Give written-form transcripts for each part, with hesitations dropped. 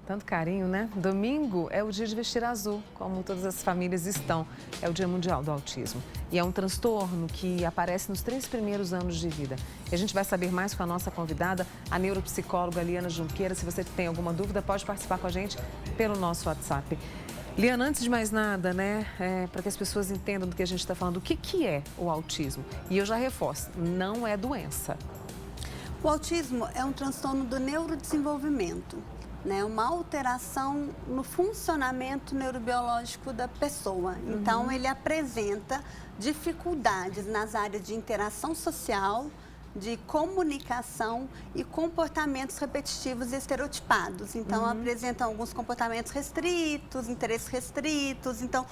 Tanto carinho, né? Domingo é o dia de vestir azul, como todas as famílias estão. É o Dia Mundial do Autismo. E é um transtorno que aparece nos 3 primeiros anos de vida. E a gente vai saber mais com a nossa convidada, a neuropsicóloga Liana Junqueira. Se você tem alguma dúvida, pode participar com a gente pelo nosso WhatsApp. Liana, antes de mais nada, né, para que as pessoas entendam do que a gente está falando, o que é o autismo? E eu já reforço, não é doença. O autismo é um transtorno do neurodesenvolvimento, né? Uma alteração no funcionamento neurobiológico da pessoa. Então, ele apresenta dificuldades nas áreas de interação social, de comunicação e comportamentos repetitivos e estereotipados. Então, apresentam alguns comportamentos restritos, interesses restritos. Então,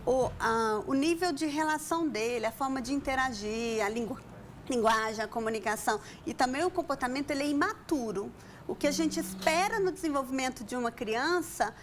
o nível de relação dele, a forma de interagir, a linguagem, a comunicação e também o comportamento, ele é imaturo. O que a gente espera no desenvolvimento de uma criança,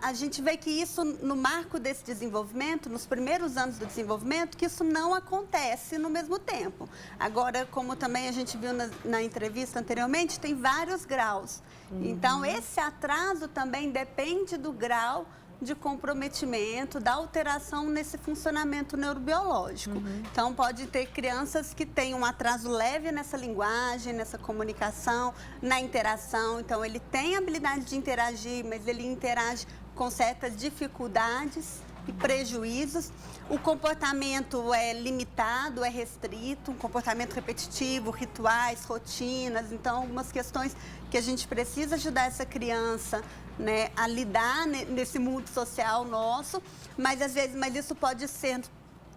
a gente vê que isso, no marco desse desenvolvimento, nos primeiros anos do desenvolvimento, que isso não acontece no mesmo tempo. Agora, como também a gente viu na entrevista anteriormente, tem vários graus. Então, esse atraso também depende do grau de comprometimento, da alteração nesse funcionamento neurobiológico. Então, pode ter crianças que têm um atraso leve nessa linguagem, nessa comunicação, na interação. Então, ele tem a habilidade de interagir, mas ele interage com certas dificuldades e prejuízos. O comportamento é limitado, é restrito, um comportamento repetitivo, rituais, rotinas. Então, algumas questões que a gente precisa ajudar essa criança, né, a lidar nesse mundo social nosso, mas às vezes isso pode ser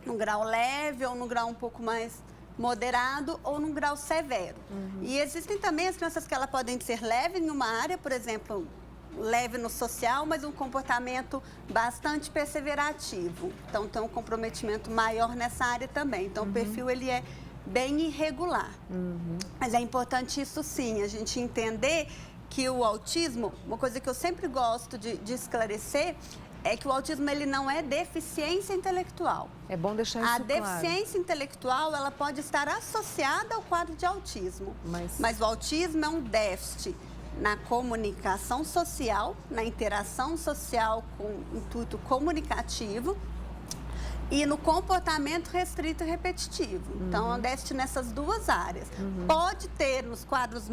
num grau leve ou num grau um pouco mais moderado ou num grau severo. E existem também as crianças que elas podem ser leves em uma área, por exemplo, leve no social, mas um comportamento bastante perseverativo. Então, tem um comprometimento maior nessa área também. Então, o perfil, ele é bem irregular. Mas é importante isso sim, a gente entender que o autismo, uma coisa que eu sempre gosto de esclarecer, é que o autismo, ele não é deficiência intelectual. É bom deixar isso claro. claro. A deficiência intelectual, ela pode estar associada ao quadro de autismo. Mas o autismo é um déficit na comunicação social, na interação social com intuito comunicativo e no comportamento restrito e repetitivo. Então, é um déficit nessas duas áreas. Pode ter nos quadros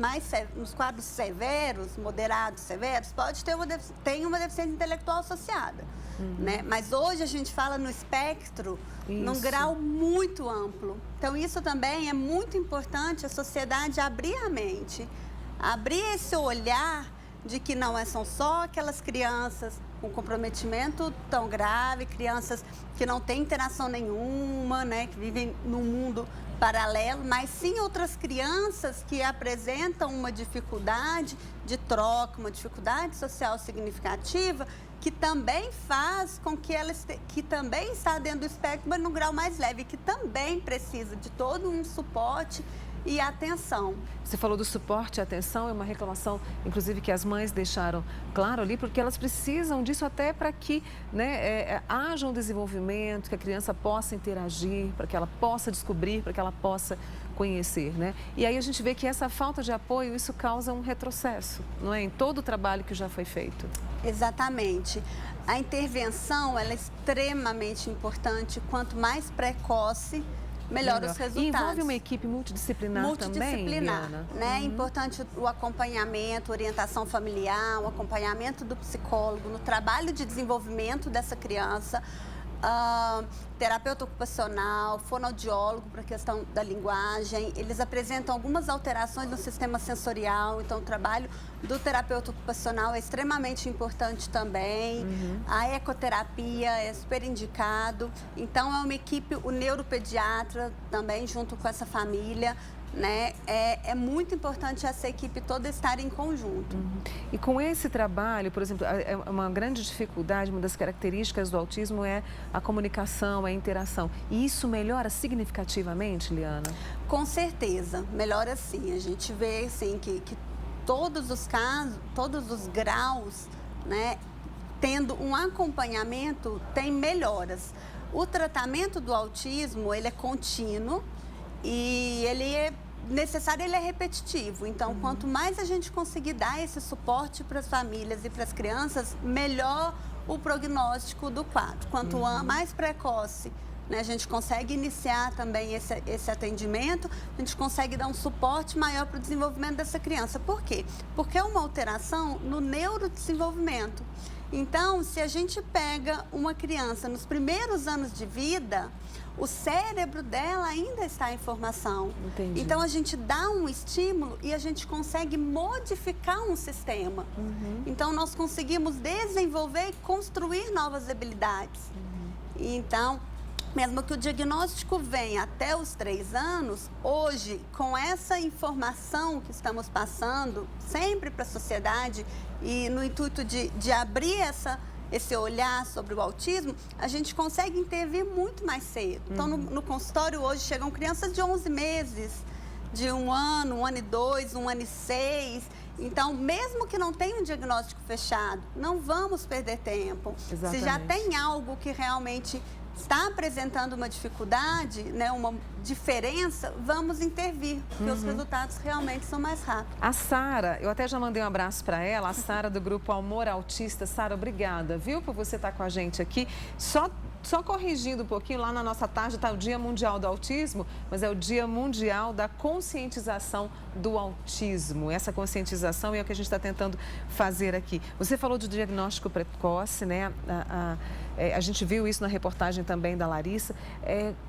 severos, moderados, severos, pode ter uma deficiência intelectual associada. Né? Mas hoje a gente fala no espectro, num grau muito amplo. Então, isso também é muito importante a sociedade abrir a mente, abrir esse olhar de que não são só aquelas crianças com comprometimento tão grave, crianças que não têm interação nenhuma, né, que vivem num mundo paralelo, mas sim outras crianças que apresentam uma dificuldade de troca, uma dificuldade social significativa, que também faz com que que também está dentro do espectro, mas num grau mais leve, que também precisa de todo um suporte e atenção. Você falou do suporte e atenção, é uma reclamação, inclusive, que as mães deixaram claro ali, porque elas precisam disso até para que, né, haja um desenvolvimento, que a criança possa interagir, para que ela possa descobrir, para que ela possa conhecer, né? E aí a gente vê que essa falta de apoio, isso causa um retrocesso, não é? Em todo o trabalho que já foi feito. Exatamente. A intervenção, ela é extremamente importante, quanto mais precoce, melhor os resultados. E envolve uma equipe multidisciplinar também, Liana? Né? É importante o acompanhamento, orientação familiar, o acompanhamento do psicólogo no trabalho de desenvolvimento dessa criança, terapeuta ocupacional, fonoaudiólogo para a questão da linguagem. Eles apresentam algumas alterações no sistema sensorial, então o trabalho do terapeuta ocupacional é extremamente importante também. A ecoterapia é super indicado. Então, é uma equipe, o neuropediatra também junto com essa família, né? É muito importante essa equipe toda estar em conjunto. E com esse trabalho, por exemplo, uma grande dificuldade, uma das características do autismo é a comunicação, a interação. E isso melhora significativamente, Liana? Com certeza, melhora sim. A gente vê assim, que todos os casos, todos os graus, né, tendo um acompanhamento, tem melhoras. O tratamento do autismo, ele é contínuo e ele necessário, ele é repetitivo. Então, quanto mais a gente conseguir dar esse suporte para as famílias e para as crianças, melhor o prognóstico do quadro. Quanto mais precoce, né, a gente consegue iniciar também esse atendimento, a gente consegue dar um suporte maior para o desenvolvimento dessa criança. Por quê? Porque é uma alteração no neurodesenvolvimento. Então, se a gente pega uma criança nos primeiros anos de vida, o cérebro dela ainda está em formação. Entendi. Então, a gente dá um estímulo e a gente consegue modificar um sistema. Então, nós conseguimos desenvolver e construir novas habilidades. Então, mesmo que o diagnóstico venha até os 3 anos, hoje, com essa informação que estamos passando sempre para a sociedade e no intuito de abrir esse olhar sobre o autismo, a gente consegue intervir muito mais cedo. Então, no consultório hoje chegam crianças de 11 meses, de 1 ano, 1 ano e 2, 1 ano e 6. Então, mesmo que não tenha um diagnóstico fechado, não vamos perder tempo. Exatamente. Se já tem algo que realmente está apresentando uma dificuldade, né, uma diferença, vamos intervir, porque os resultados realmente são mais rápidos. A Sara, eu até já mandei um abraço para ela, a Sara do grupo Amor Autista. Sara, obrigada, viu, por você estar com a gente aqui. Só corrigindo um pouquinho, lá na nossa tarde está o Dia Mundial do Autismo, mas é o Dia Mundial da Conscientização do Autismo. Essa conscientização é o que a gente está tentando fazer aqui. Você falou de diagnóstico precoce, né? A gente viu isso na reportagem também da Larissa.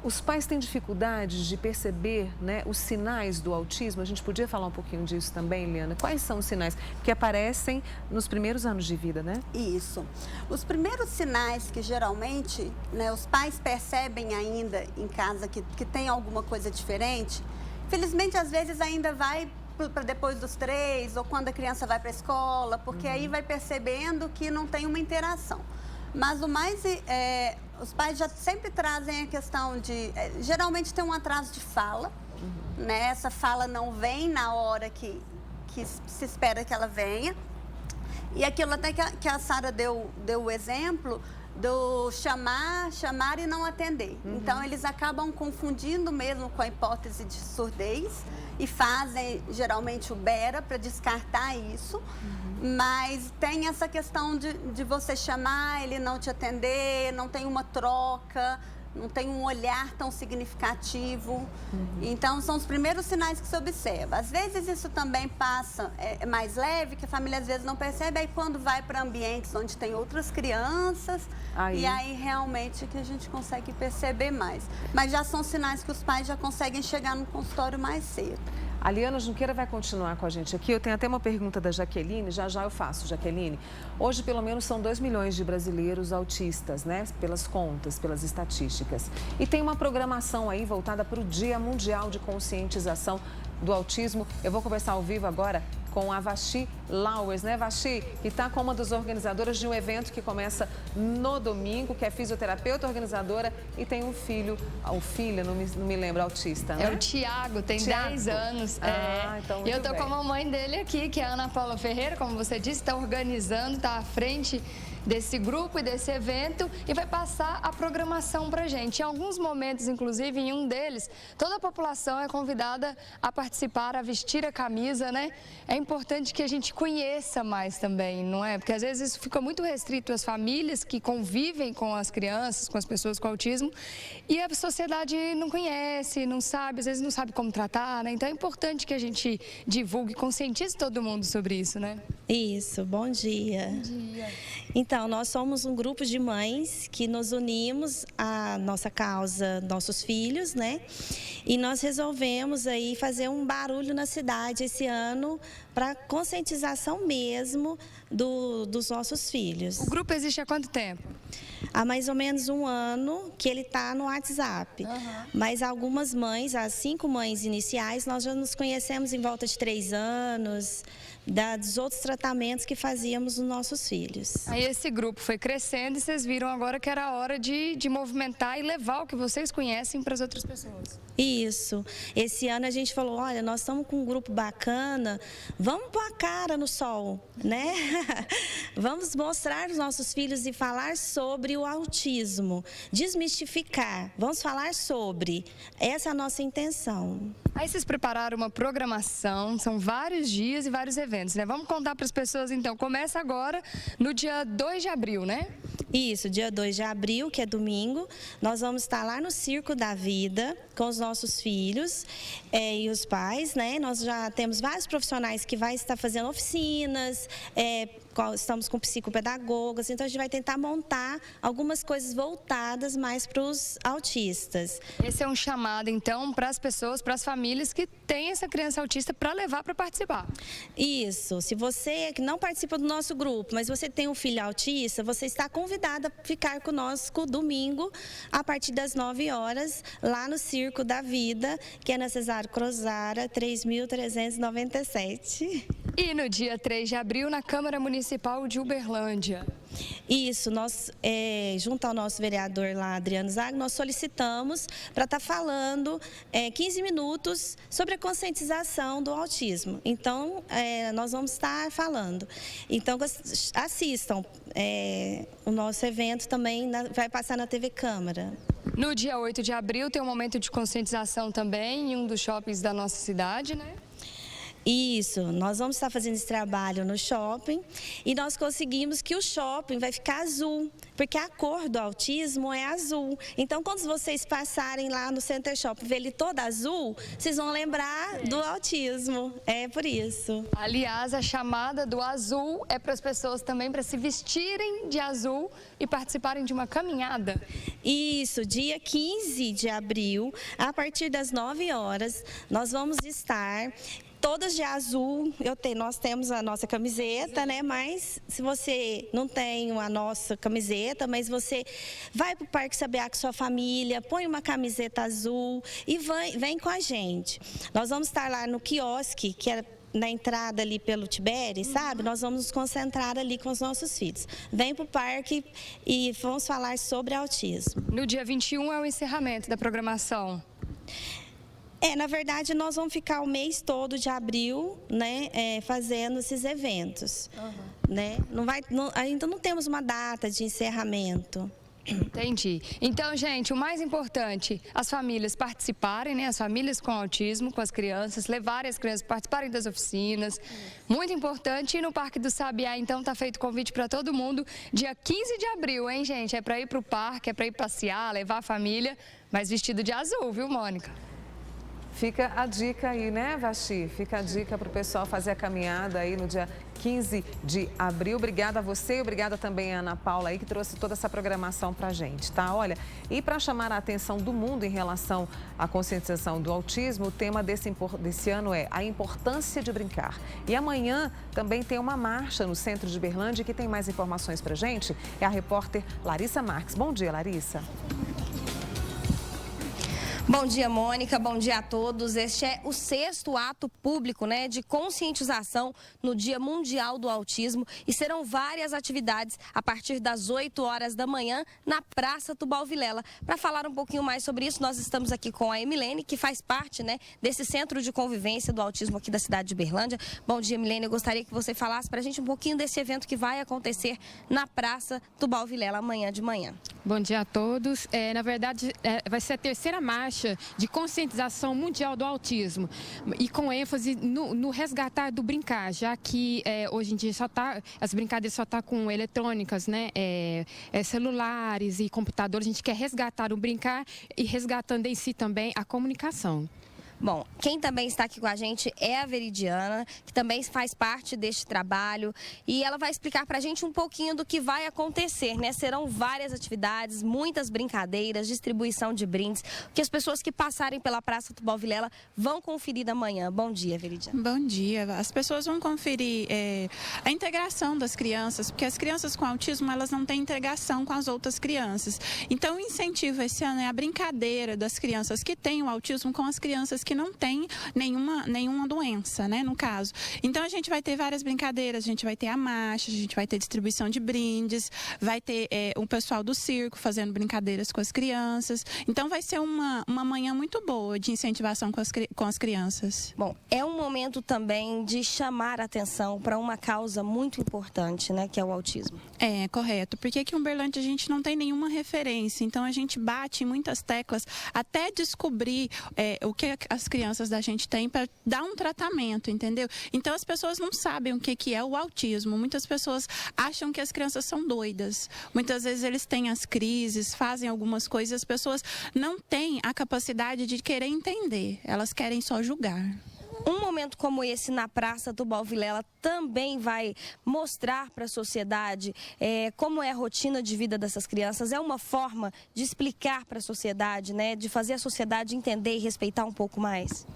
Os pais têm dificuldade de perceber, né, os sinais do autismo. A gente podia falar um pouquinho disso também, Liana? Quais são os sinais que aparecem nos primeiros anos de vida, né? Isso. Os primeiros sinais que geralmente, né, os pais percebem ainda em casa que tem alguma coisa diferente, felizmente às vezes ainda vai para depois dos 3 ou quando a criança vai para a escola, porque aí vai percebendo que não tem uma interação. Mas o mais, os pais já sempre trazem a questão de, geralmente tem um atraso de fala, né? Essa fala não vem na hora que se espera que ela venha. E aquilo até que a Sara deu o exemplo do chamar e não atender. Então, eles acabam confundindo mesmo com a hipótese de surdez e fazem, geralmente, o BERA para descartar isso. Mas tem essa questão de você chamar, ele não te atender, não tem uma troca, não tem um olhar tão significativo. Então, são os primeiros sinais que se observa. Às vezes, isso também passa mais leve, que a família às vezes não percebe, aí quando vai para ambientes onde tem outras crianças, e aí realmente que a gente consegue perceber mais. Mas já são sinais que os pais já conseguem chegar no consultório mais cedo. A Liana Junqueira vai continuar com a gente aqui. Eu tenho até uma pergunta da Jaqueline, já eu faço, Jaqueline. Hoje, pelo menos, são 2 milhões de brasileiros autistas, né? Pelas contas, pelas estatísticas. E tem uma programação aí voltada para o Dia Mundial de Conscientização do Autismo. Eu vou conversar ao vivo agora com a Vashi Lauers, né, Vashi? Que está com uma das organizadoras de um evento que começa no domingo, que é fisioterapeuta organizadora e tem um filho, ou filha, não me lembro, autista, né? É o Tiago, tem 10 anos. Então, e eu tô com a mamãe dele aqui, que é a Ana Paula Ferreira, como você disse, está organizando, está à frente desse grupo e desse evento e vai passar a programação pra gente. Em alguns momentos, inclusive, em um deles, toda a população é convidada a participar, a vestir a camisa, né? É importante que a gente conheça mais também, não é? Porque às vezes isso fica muito restrito às famílias que convivem com as crianças, com as pessoas com autismo, e a sociedade não conhece, não sabe, às vezes não sabe como tratar, né? Então é importante que a gente divulgue, conscientize todo mundo sobre isso, né? Isso, bom dia. Bom dia. Então, nós somos um grupo de mães que nos unimos à nossa causa, nossos filhos, né? E nós resolvemos aí fazer um barulho na cidade esse ano para conscientização mesmo dos nossos filhos. O grupo existe há quanto tempo? Há mais ou menos 1 ano que ele está no WhatsApp. Mas algumas mães, as 5 mães iniciais, nós já nos conhecemos em volta de 3 anos, dos outros tratamentos que fazíamos nos nossos filhos. Aí esse grupo foi crescendo e vocês viram agora que era a hora de movimentar e levar o que vocês conhecem para as outras pessoas. Isso. Esse ano a gente falou, olha, nós estamos com um grupo bacana, vamos pôr a cara no sol, né? Vamos mostrar os nossos filhos e falar sobre o autismo, desmistificar, vamos falar sobre. Essa é a nossa intenção. Aí vocês prepararam uma programação, são vários dias e vários eventos, né? Vamos contar para as pessoas então, começa agora no dia 2 de abril, né? Isso, dia 2 de abril, que é domingo, nós vamos estar lá no Circo da Vida com os nossos filhos e os pais, né? Nós já temos vários profissionais que vai estar fazendo oficinas, estamos com psicopedagogas, então a gente vai tentar montar algumas coisas voltadas mais para os autistas. Esse é um chamado, então, para as pessoas, para as famílias que têm essa criança autista para levar para participar. Isso, se você que não participa do nosso grupo, mas você tem um filho autista, você está convidada a ficar conosco domingo, a partir das 9 horas, lá no Circo da Vida, que é na Cesário Crozara, 3.397. E no dia 3 de abril, na Câmara Municipal de Uberlândia. Isso, nós, junto ao nosso vereador lá, Adriano Zago, nós solicitamos para estar falando 15 minutos sobre a conscientização do autismo. Então, nós vamos estar falando. Então, assistam. O nosso evento também vai passar na TV Câmara. No dia 8 de abril tem um momento de conscientização também em um dos shoppings da nossa cidade, né? Isso, nós vamos estar fazendo esse trabalho no shopping e nós conseguimos que o shopping vai ficar azul, porque a cor do autismo é azul. Então, quando vocês passarem lá no Center Shopping e ver ele todo azul, vocês vão lembrar do autismo. É por isso. Aliás, a chamada do azul é para as pessoas também para se vestirem de azul e participarem de uma caminhada. Isso, dia 15 de abril, a partir das 9 horas, nós vamos estar todas de azul. Nós temos a nossa camiseta, né? Mas se você não tem a nossa camiseta, mas você vai para o Parque Sabiá com sua família, põe uma camiseta azul e vem com a gente. Nós vamos estar lá no quiosque, que é na entrada ali pelo Tibéri, sabe? Nós vamos nos concentrar ali com os nossos filhos. Vem para o parque e vamos falar sobre autismo. No dia 21 é o encerramento da programação. Na verdade, nós vamos ficar o mês todo de abril, né, fazendo esses eventos. Né? Ainda não temos uma data de encerramento. Entendi. Então, gente, o mais importante, as famílias participarem, né? As famílias com autismo, com as crianças, levarem as crianças, participarem das oficinas. Muito importante. E no Parque do Sabiá, então, tá feito convite para todo mundo. Dia 15 de abril, hein, gente? É para ir para o parque, é para ir passear, levar a família, mas vestido de azul, viu, Mônica? Fica a dica aí, né, Vaxi? Fica a dica para o pessoal fazer a caminhada aí no dia 15 de abril. Obrigada a você e obrigada também a Ana Paula aí que trouxe toda essa programação para a gente, tá? Olha, e para chamar a atenção do mundo em relação à conscientização do autismo, o tema desse ano é a importância de brincar. E amanhã também tem uma marcha no centro de Uberlândia. Que tem mais informações para a gente é a repórter Larissa Marques. Bom dia, Larissa. Bom dia, Mônica. Bom dia a todos. Este é o 6º ato público, né, de conscientização no Dia Mundial do Autismo e serão várias atividades a partir das 8 horas da manhã na Praça Tubal Vilela. Para falar um pouquinho mais sobre isso, nós estamos aqui com a Emilene, que faz parte, né, desse centro de convivência do autismo aqui da cidade de Uberlândia. Bom dia, Emilene. Eu gostaria que você falasse para a gente um pouquinho desse evento que vai acontecer na Praça Tubal Vilela amanhã de manhã. Bom dia a todos. Na verdade, vai ser a 3ª marcha de conscientização mundial do autismo e com ênfase no resgatar do brincar, já que hoje em dia as brincadeiras só estão com eletrônicas, né? Celulares e computadores. A gente quer resgatar o brincar e resgatando em si também a comunicação. Bom, quem também está aqui com a gente é a Veridiana, que também faz parte deste trabalho e ela vai explicar para a gente um pouquinho do que vai acontecer, né? Serão várias atividades, muitas brincadeiras, distribuição de brindes, que as pessoas que passarem pela Praça Tubal Vilela vão conferir amanhã. Bom dia, Veridiana. Bom dia. As pessoas vão conferir a integração das crianças, porque as crianças com autismo, elas não têm integração com as outras crianças. Então, o incentivo esse ano é a brincadeira das crianças que têm o autismo com as crianças que não têm nenhuma doença, né, no caso. Então, a gente vai ter várias brincadeiras, a gente vai ter a marcha, a gente vai ter distribuição de brindes, vai ter o pessoal do circo fazendo brincadeiras com as crianças. Então, vai ser uma manhã muito boa de incentivação com as crianças. Bom, é um momento também de chamar a atenção para uma causa muito importante, né, que é o autismo. É, correto. Porque aqui em Uberlândia a gente não tem nenhuma referência, então a gente bate em muitas teclas até descobrir o que as crianças da gente têm para dar um tratamento, entendeu? Então as pessoas não sabem o que é o autismo. Muitas pessoas acham que as crianças são doidas. Muitas vezes eles têm as crises, fazem algumas coisas, as pessoas não têm a capacidade de querer entender, elas querem só julgar. Um momento como esse na Praça Tubal Vilela também vai mostrar para a sociedade como é a rotina de vida dessas crianças. É uma forma de explicar para a sociedade, né, de fazer a sociedade entender e respeitar um pouco mais.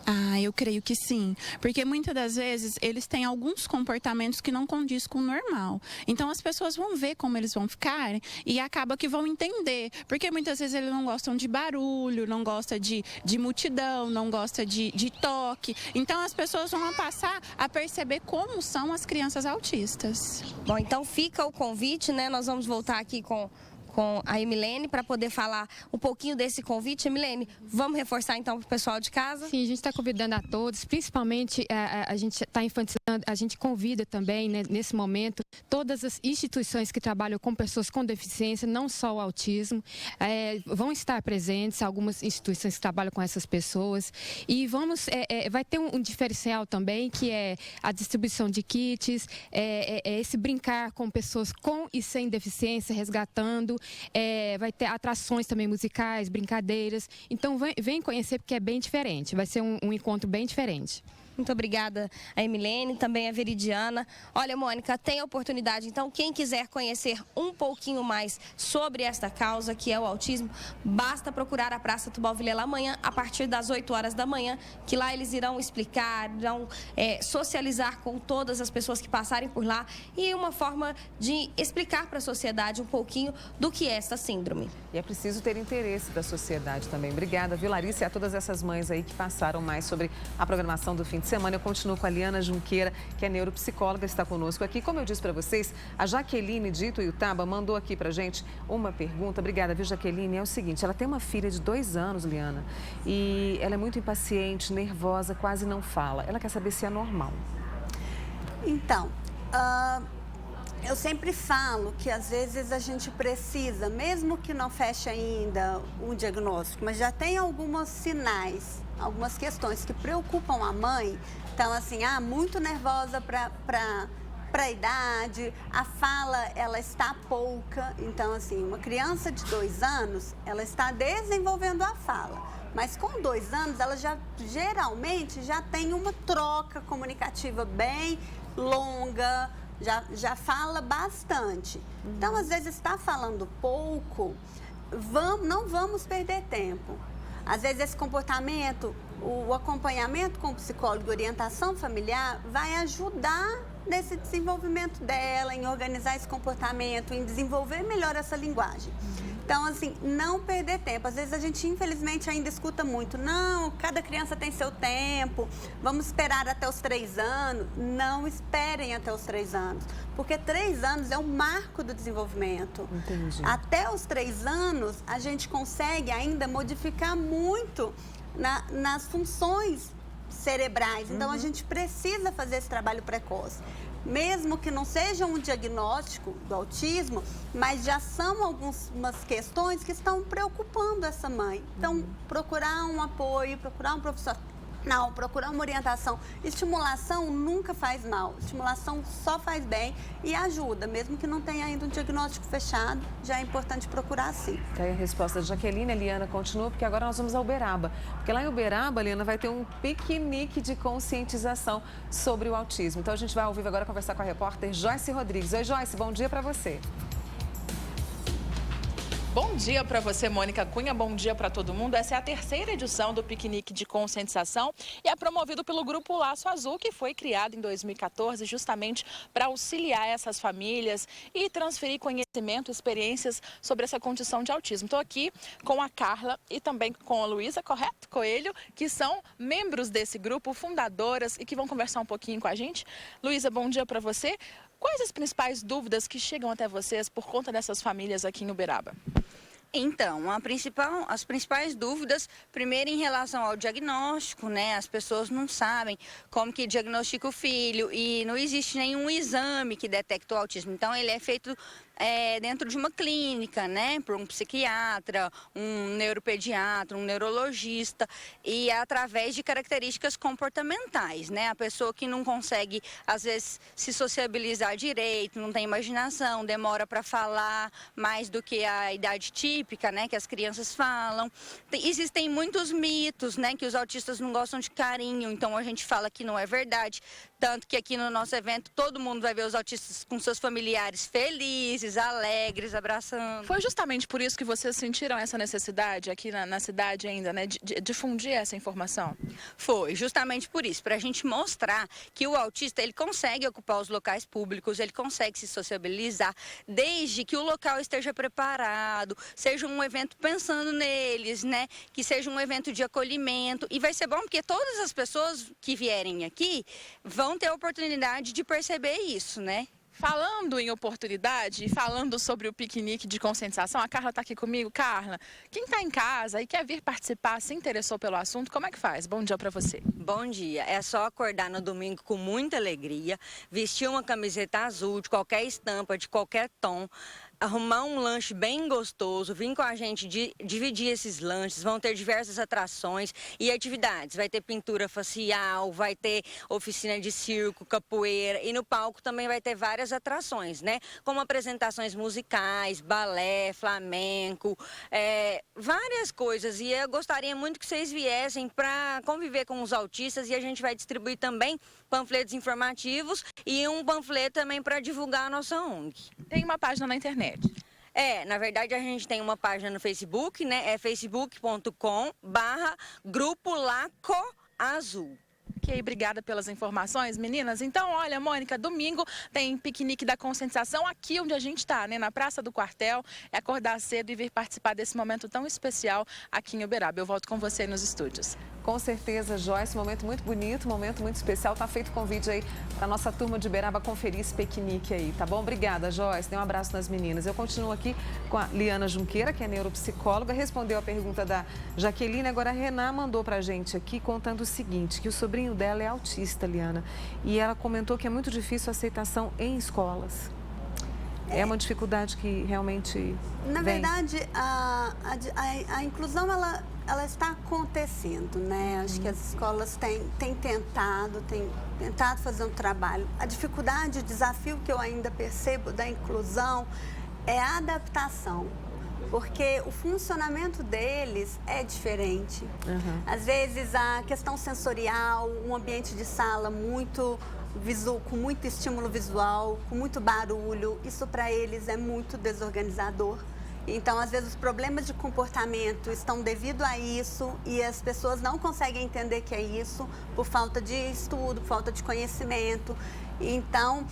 Ah, eu creio que sim, porque muitas das vezes eles têm alguns comportamentos que não condiz com o normal. Então as pessoas vão ver como eles vão ficar e acaba que vão entender, porque muitas vezes eles não gostam de barulho, não gostam de multidão, não gostam de toque. Então as pessoas vão passar a perceber como são as crianças autistas. Bom, então fica o convite, né? Nós vamos voltar aqui com a Emilene para poder falar um pouquinho desse convite. Emilene, vamos reforçar então para o pessoal de casa? Sim, a gente está convidando a todos, principalmente a gente está infantilizando, a gente convida também, né, nesse momento, todas as instituições que trabalham com pessoas com deficiência, não só o autismo, vão estar presentes, algumas instituições que trabalham com essas pessoas, e vai ter um diferencial também, que é a distribuição de kits, esse brincar com pessoas com e sem deficiência, resgatando. Vai ter atrações também musicais, brincadeiras. Então vem conhecer, porque é bem diferente. Vai ser um encontro bem diferente. Muito obrigada a Emilene, também a Veridiana. Olha, Mônica, tem oportunidade, então, quem quiser conhecer um pouquinho mais sobre esta causa, que é o autismo, basta procurar a Praça Tubal Vilela amanhã, a partir das 8 horas da manhã, que lá eles irão explicar, irão socializar com todas as pessoas que passarem por lá, e uma forma de explicar para a sociedade um pouquinho do que é essa síndrome. E é preciso ter interesse da sociedade também. Obrigada, viu, Larissa, e a todas essas mães aí que passaram mais sobre a programação do fim de semana. Eu continuo com a Liana Junqueira, que é neuropsicóloga, está conosco aqui. Como eu disse para vocês, a Jaqueline de Ituiutaba mandou aqui para gente uma pergunta. Obrigada, viu, Jaqueline? É o seguinte, ela tem uma filha de 2 anos, Liana, e ela é muito impaciente, nervosa, quase não fala. Ela quer saber se é normal. Então, eu sempre falo que às vezes a gente precisa, mesmo que não feche ainda um diagnóstico, mas já tem alguns sinais, algumas questões que preocupam a mãe. Então, assim, muito nervosa para a idade, a fala, ela está pouca. Então, assim, uma criança de 2 anos, ela está desenvolvendo a fala. Mas com 2 anos, ela geralmente já tem uma troca comunicativa bem longa, já fala bastante. Então, às vezes, está falando pouco, não vamos perder tempo. Às vezes, esse comportamento, o acompanhamento com o psicólogo, orientação familiar, vai ajudar nesse desenvolvimento dela, em organizar esse comportamento, em desenvolver melhor essa linguagem. Então, assim, não perder tempo. Às vezes a gente, infelizmente, ainda escuta muito, não, cada criança tem seu tempo, vamos esperar até os 3 anos. Não esperem até os 3 anos, porque 3 anos é o marco do desenvolvimento. Entendi. Até os 3 anos, a gente consegue ainda modificar muito nas funções cerebrais. Então, a gente precisa fazer esse trabalho precoce. Mesmo que não seja um diagnóstico do autismo, mas já são algumas questões que estão preocupando essa mãe. Então, procurar um apoio, procurar um profissional, procurar uma orientação. Estimulação nunca faz mal, estimulação só faz bem e ajuda. Mesmo que não tenha ainda um diagnóstico fechado, já é importante procurar sim. Tá aí a resposta da Jaqueline. A Liana continua, porque agora nós vamos a Uberaba. Porque lá em Uberaba, a Liana vai ter um piquenique de conscientização sobre o autismo. Então a gente vai ao vivo agora conversar com a repórter Joyce Rodrigues. Oi, Joyce, bom dia para você. Bom dia para você, Mônica Cunha. Bom dia para todo mundo. Essa é a terceira edição do piquenique de conscientização e é promovido pelo Grupo Laço Azul, que foi criado em 2014 justamente para auxiliar essas famílias e transferir conhecimento, experiências sobre essa condição de autismo. Estou aqui com a Carla e também com a Luísa, correto? Coelho, que são membros desse grupo, fundadoras e que vão conversar um pouquinho com a gente. Luísa, bom dia para você. Quais as principais dúvidas que chegam até vocês por conta dessas famílias aqui em Uberaba? Então, as principais dúvidas, primeiro em relação ao diagnóstico, né? As pessoas não sabem como que diagnostica o filho e não existe nenhum exame que detecte o autismo. Então, ele é feito dentro de uma clínica, né? Por um psiquiatra, um neuropediatra, um neurologista e através de características comportamentais, né? A pessoa que não consegue, às vezes, se sociabilizar direito, não tem imaginação, demora para falar mais do que a idade típica, né, que as crianças falam. Existem muitos mitos, né, que os autistas não gostam de carinho, então a gente fala que não é verdade. Tanto que aqui no nosso evento todo mundo vai ver os autistas com seus familiares felizes, alegres, abraçando. Foi justamente por isso que vocês sentiram essa necessidade aqui na cidade ainda, né, de difundir essa informação? Foi, justamente por isso, para a gente mostrar que o autista ele consegue ocupar os locais públicos, ele consegue se sociabilizar, desde que o local esteja preparado, seja um evento pensando neles, né? Que seja um evento de acolhimento. E vai ser bom porque todas as pessoas que vierem aqui vão ter a oportunidade de perceber isso, né? Falando em oportunidade, falando sobre o piquenique de conscientização, a Carla está aqui comigo. Carla, quem está em casa e quer vir participar, se interessou pelo assunto, como é que faz? Bom dia para você. Bom dia. É só acordar no domingo com muita alegria, vestir uma camiseta azul de qualquer estampa, de qualquer tom, arrumar um lanche bem gostoso, vir com a gente dividir esses lanches, vão ter diversas atrações e atividades. Vai ter pintura facial, vai ter oficina de circo, capoeira e no palco também vai ter várias atrações, né? Como apresentações musicais, balé, flamenco, várias coisas. E eu gostaria muito que vocês viessem para conviver com os autistas e a gente vai distribuir também panfletos informativos e um panfleto também para divulgar a nossa ONG. Tem uma página na internet? Na verdade a gente tem uma página no Facebook, né? É facebook.com/Grupo Laço Azul. Ok, obrigada pelas informações, meninas. Então, olha, Mônica, domingo tem piquenique da conscientização aqui onde a gente está, né? Na Praça do Quartel. É acordar cedo e vir participar desse momento tão especial aqui em Uberaba. Eu volto com você nos estúdios. Com certeza, Joyce, momento muito bonito, momento muito especial. Tá feito o convite aí para nossa turma de Uberaba conferir esse piquenique aí, tá bom? Obrigada, Joyce. Dê um abraço nas meninas. Eu continuo aqui com a Liana Junqueira, que é neuropsicóloga, respondeu a pergunta da Jaqueline. Agora a Renan mandou pra gente aqui contando o seguinte, que o sobrinho dela é autista, Liana, e ela comentou que é muito difícil a aceitação em escolas. É uma dificuldade que realmente Na verdade, a inclusão, ela está acontecendo, né? Acho que as escolas têm tentado fazer um trabalho. A dificuldade, o desafio que eu ainda percebo da inclusão é a adaptação. Porque o funcionamento deles é diferente. Às vezes, a questão sensorial, um ambiente de sala com muito estímulo visual, com muito barulho, isso para eles é muito desorganizador. Então, às vezes, os problemas de comportamento estão devido a isso e as pessoas não conseguem entender que é isso por falta de estudo, por falta de conhecimento. Então,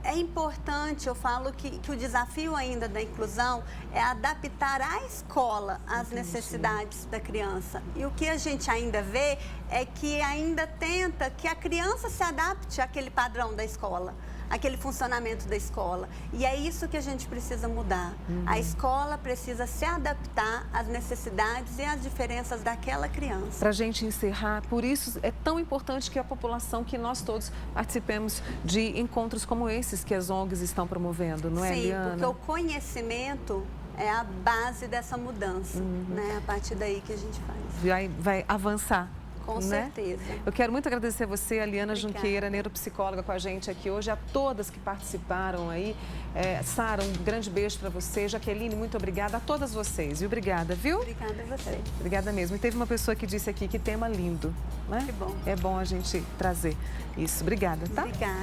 é importante, eu falo que o desafio ainda da inclusão é adaptar a escola às necessidades da criança. E o que a gente ainda vê é que ainda tenta que a criança se adapte àquele padrão da escola, aquele funcionamento da escola. E é isso que a gente precisa mudar. A escola precisa se adaptar às necessidades e às diferenças daquela criança. Para a gente encerrar, por isso é tão importante que a população, que nós todos participemos de encontros como esses que as ONGs estão promovendo, não é, Liana? Sim, porque o conhecimento é a base dessa mudança, né? A partir daí que a gente faz. Vai avançar. Com certeza. Eu quero muito agradecer a você, a Liana Junqueira, neuropsicóloga, com a gente aqui hoje, a todas que participaram aí. Sara, um grande beijo para você. Jaqueline, muito obrigada a todas vocês. E obrigada, viu? Obrigada a você. Obrigada mesmo. E teve uma pessoa que disse aqui que tema lindo, né? Que bom. É bom a gente trazer isso. Obrigada, tá? Obrigada.